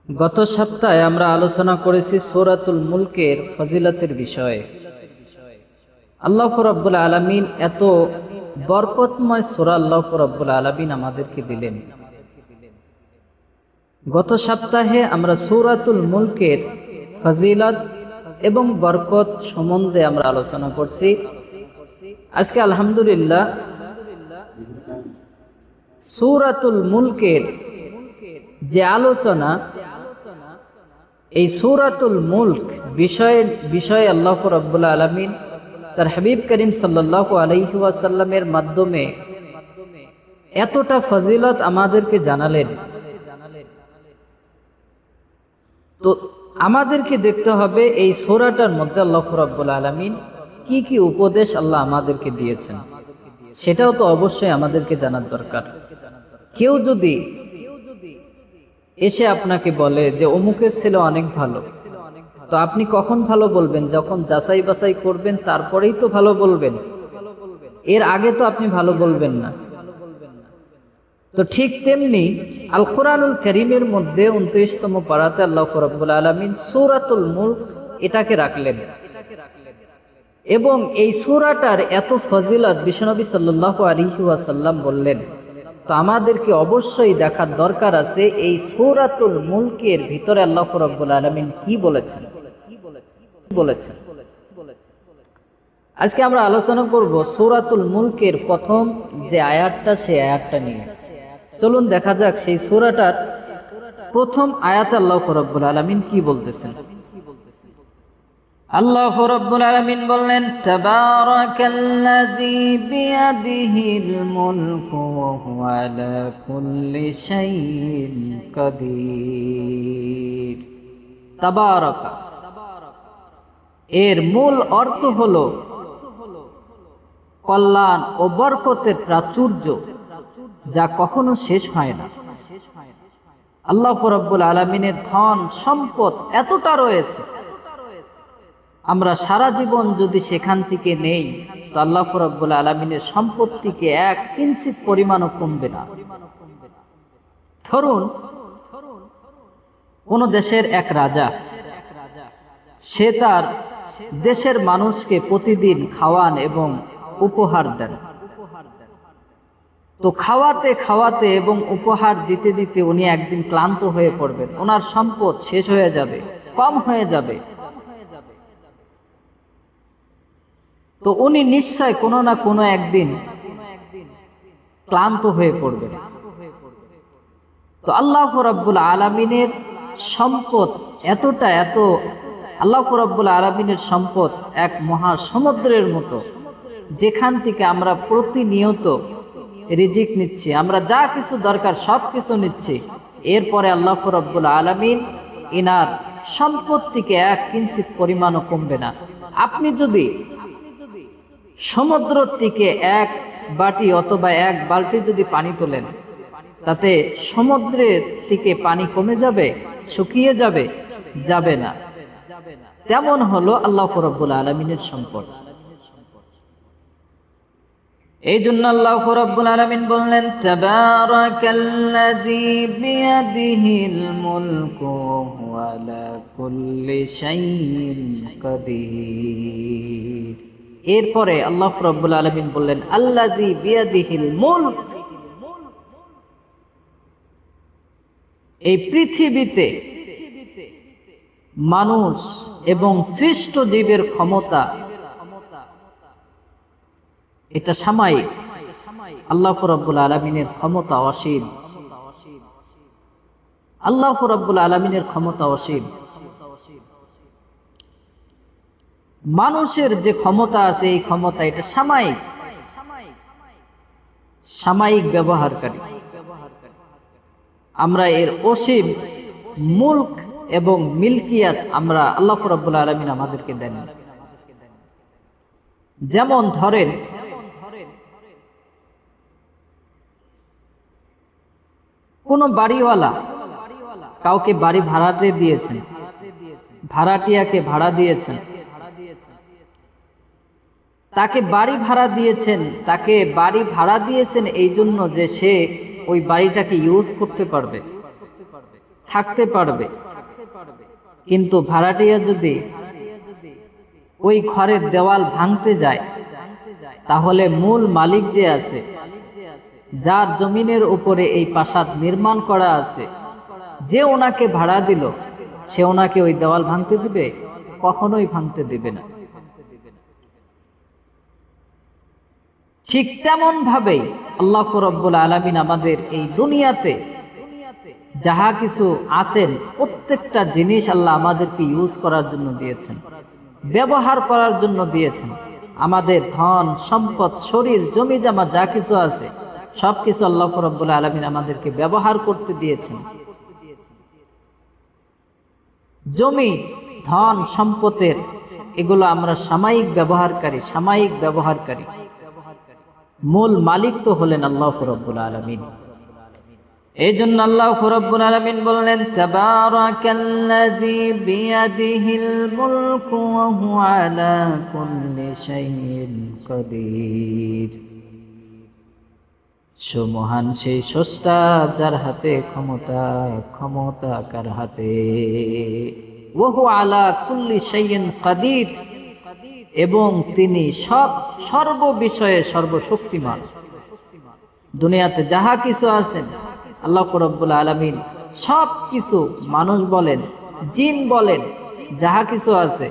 গত সপ্তাহে আমরা আলোচনা করেছি সূরাতুল মুলকের ফজিলতের বিষয়ে। আল্লাহ রাব্বুল আলামিন এত বরকতময় সূরা আল্লাহ রাব্বুল আলামিন আমাদেরকে দিলেন। গত সপ্তাহে আমরা সূরাতুল মুলকের ফজিলত এবং বরকত সম্বন্ধে আমরা আলোচনা করছি। আজকে আলহামদুলিল্লাহ সূরাতুল মুলকের যে আলোচনা, এই সূরাতুল মুলক বিষয়ে আল্লাহ রাব্বুল আলামিন তার হাবিব করিম সাল্লাল্লাহু আলাইহি ওয়াসাল্লামের মাধ্যমে এতটা ফজিলত আমাদেরকে জানালেন। তো আমাদেরকে দেখতে হবে এই সূরাটার মধ্যে আল্লাহ রাব্বুল আলামিন কি কি উপদেশ আল্লাহ আমাদেরকে দিয়েছেন, সেটাও তো অবশ্যই আমাদেরকে জানার দরকার। কেউ যদি এসে আপনাকে বলে যে অমুকের ছেলে অনেক ভালো, তো আপনি কখন ভালো বলবেন? যখন যাচাই বাছাই করবেন, তারপরেই তো ভালো বলবেন। এর আগে তো আপনি ভালো বলবেন না। তো ঠিক তেমনি আল কোরআনুল কারীমের মধ্যে 29তম পারাতে আল্লাহ রাব্বুল আলামিন সূরাতুল মুলক এটাকে রাখলেন, এবং এই সূরাটার এত ফজিলত বিশ্বনবী সাল্লাল্লাহু আলাইহি ওয়াসাল্লাম বললেন। তো আমাদেরকে অবশ্যই দেখার দরকার আছে এই সূরাতুল মুলকের ভিতরে আল্লাহ রাব্বুল আলামিন কি বলেছেন। আজকে আমরা আলোচনা করব সূরাতুল মুলকের প্রথম যে আয়াতটা, সেই আয়াতটা নিয়ে। চলুন দেখা যাক সেই সূরাটার প্রথম আয়াতে আল্লাহ রাব্বুল আলামিন কি বলতেছেন। আল্লাহ রাব্বুল আলামিন বললেন, তাবারাকাল্লাযী বিয়াদিহিল মুলকু ওয়া হুয়া আলা কুল্লি শাইইন কাদির। তাবারাকা এর মূল অর্থ হলো কল্যাণ ও বরকতের প্রাচুর্য, যা কখনো শেষ হয় না। আল্লাহ রাব্বুল আলামিনের ধন সম্পদ এতটা রয়েছে, আমরা সারা জীবন যদি সেখান থেকে নেই, তো আল্লাহ রাব্বুল আলামিনের সম্পত্তিকে এক কিঞ্চিত পরিমাণও কমবে না। ধরুন কোন দেশের এক রাজা, সে তার দেশের মানুষকে প্রতিদিন খাওয়ান এবং উপহার দেন। তো খাওয়াতে খাওয়াতে এবং উপহার দিতে দিতে উনি একদিন ক্লান্ত হয়ে পড়বেন, ওনার সম্পদ শেষ হয়ে যাবে, কম হয়ে যাবে। তো উনি নিশ্চয় কোনো না কোনো একদিন ক্লান্ত হয়ে পড়বেন। তো আল্লাহ রাব্বুল আলামিনের সম্পদ এতটা, আল্লাহ রাব্বুল আলামিনের সম্পদ এক মহা সমুদ্রের মতো, যেখান থেকে আমরা প্রতিনিয়ত রিজিক নিচ্ছি, আমরা যা কিছু দরকার সব কিছু নিচ্ছি। এরপরে আল্লাহ রাব্বুল আলামিন ইনার সম্পত্তিকে এক কিঞ্চিত পরিমাণও কমবে না। আপনি যদি সমুদ্র থেকে এক বাটি অথবা এক বালতি যদি পানি তোলেন, তাতে সমুদ্রের থেকে পানি কমে যাবে, শুকিয়ে যাবে? যাবে না। তেমন হলো আল্লাহ রাব্বুল আলামিনের সম্পদ। এই জন্য আল্লাহ রাব্বুল আলামিন বললেন, তাবারাকাল্লাযী বিয়াদিহিল মুলকু ওয়া হুয়া আলা কুল্লি শাইইন কাদির। এরপরে আল্লাহ রাব্বুল আলামিন বললেন, আল্লাযী বিয়াদিহিল মুলক। এই পৃথিবীতে মানুষ এবং সৃষ্ট জীবের ক্ষমতা এটা সাময়িক। আল্লাহ রাব্বুল আলামিনের ক্ষমতা অসীম। আল্লাহ রাব্বুল আলামিনের ক্ষমতা অসীম। মানুষের যে ক্ষমতা আছে, এই ক্ষমতা এটা সাময়িক, সাময়িক ব্যবহারকারী। আমরা এর অসীম মুলক এবং মিলকিয়াত আমরা আল্লাহ রাব্বুল আলামিন আমাদেরকে দেন। যেমন ধরেন, কোন বাড়িওয়ালা কাউকে বাড়ি ভাড়াতে দিয়েছেন, ভাড়াটিয়াকে ভাড়া দিয়েছেন, তাকে বাড়ি ভাড়া দিয়েছেন এই জন্য যে সে ওই বাড়িটাকে ইউজ করতে পারবে, থাকতে পারবে, কিন্তু ভাড়াটিয়া যদি ওই ঘরের দেওয়াল ভাঙতে যায়, তাহলে মূল মালিক যে আছে, যার জমিনের উপরে এই প্রাসাদ নির্মাণ করা আছে, যে ওনাকে ভাড়া দিল, সে ওনাকে ওই দেওয়াল ভাঙতে দিবে? কখনোই ভাঙতে দিবে না। ঠিক তেমন ভাবেই আল্লাহ রাব্বুল আলামিন আমাদের এই দুনিয়াতে যাহা কিছু আছেন, প্রত্যেকটা জিনিস আল্লাহ আমাদেরকে ইউজ করার জন্য দিয়েছেন, ব্যবহার করার জন্য দিয়েছেন। আমাদের ধন সম্পদ, শরীর, জমি জমা যা কিছু আছে, সবকিছু আল্লাহ রাব্বুল আলামিন আমাদেরকে ব্যবহার করতে দিয়েছেন। জমি, ধন, সম্পদের এগুলো আমরা সাময়িক ব্যবহারকারী। মূল মালিক তো হলেন আল্লাহ রাব্বুল আলামিন। এই জন্য আল্লাহ রাব্বুল আলামিন বললেন, তাবারাকাল্লাযী বিয়াদিহিল মুলকু ওয়া হুয়া আলা কুল্লি শাইইন কাদির। সুমহান সেই স্রষ্টা, যার হাতে ক্ষমতা কার হাতে। ওয়া হুয়া আলা কুল্লি শাইইন কাদির, এবং তিনি সর্ববিষয়ে সর্বশক্তিমান। দুনিয়াতে যাহা কিছু আছেন, আল্লাহ রাব্বুল আলামিন সব কিছু, মানুষ বলেন, জিন বলেন, যাহা কিছু আছে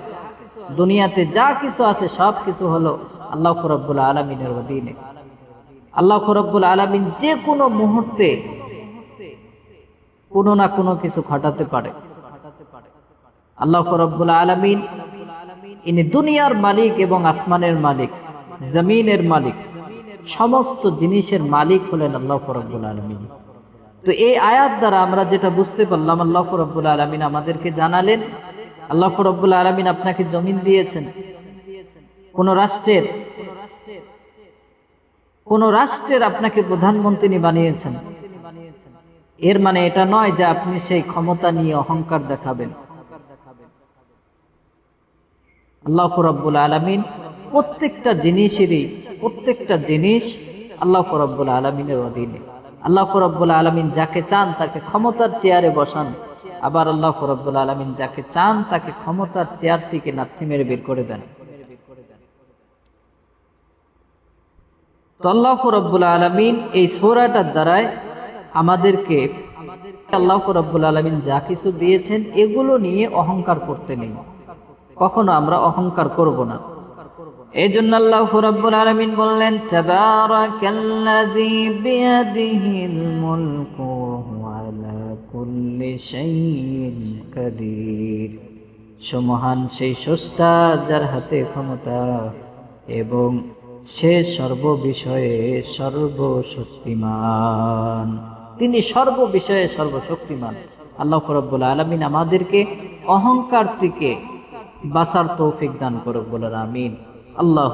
দুনিয়াতে, যা কিছু আছে সব কিছু হলো আল্লাহ রাব্বুল আলামিনের অধীনে। আল্লাহ রাব্বুল আলামিন যে কোনো মুহূর্তে কোনো না কোনো কিছু ঘটাতে পারে। আল্লাহ রাব্বুল আলামিন ইনি দুনিয়ার মালিক এবং আসমানের মালিক, জমিনের মালিক, সমস্ত জিনিসের মালিক হলেন আল্লাহ রাব্বুল আলামিন। তো এই আয়াত দ্বারা আমরা যেটা বুঝতে পারলাম, আল্লাহ রাব্বুল আলামিন আমাদেরকে জানালেন, আল্লাহ রাব্বুল আলামিন আপনাকে জমিন দিয়েছেন। কোন রাষ্ট্রের আপনাকে প্রধানমন্ত্রী বানিয়েছেন। এর মানে এটা নয় যে আপনি সেই ক্ষমতা নিয়ে অহংকার দেখাবেন। আল্লাহ রাব্বুল আলামিন প্রত্যেকটা জিনিস আল্লাহ রাব্বুল আলামিনের অধীনে। আল্লাহ রাব্বুল আলামিন যাকে চান তাকে ক্ষমতার চেয়ারে বসান, আবার আল্লাহ রাব্বুল আলামিন যাকে চান তাকে ক্ষমতার চেয়ার থেকে লাথি মেরে বের করে দেন। তো আল্লাহ রাব্বুল আলামিন এই সূরাটার দ্বারায় আমাদেরকে আল্লাহ রাব্বুল আলামিন যা কিছু দিয়েছেন এগুলো নিয়ে অহংকার করতে নেই, কখনো আমরা অহংকার করব না। এই জন্য আল্লাহ রাব্বুল আলামিন বললেন, তাবারাকাল্লাযী বিয়াদিহিল মুলকু ওয়া হুয়া আলা কুল্লি শাইইন কাদির। সুমহান সেই স্রষ্টা, যার হাতে ক্ষমতা এবং সে সর্ববিষয়ে সর্বশক্তিমান। তিনি সর্ববিষয়ে সর্বশক্তিমান। আল্লাহ রাব্বুল আলামিন আমাদেরকে অহংকার থেকে বাঁচার তৌফিক দান করুক, বলেন আমিন। আল্লাহ।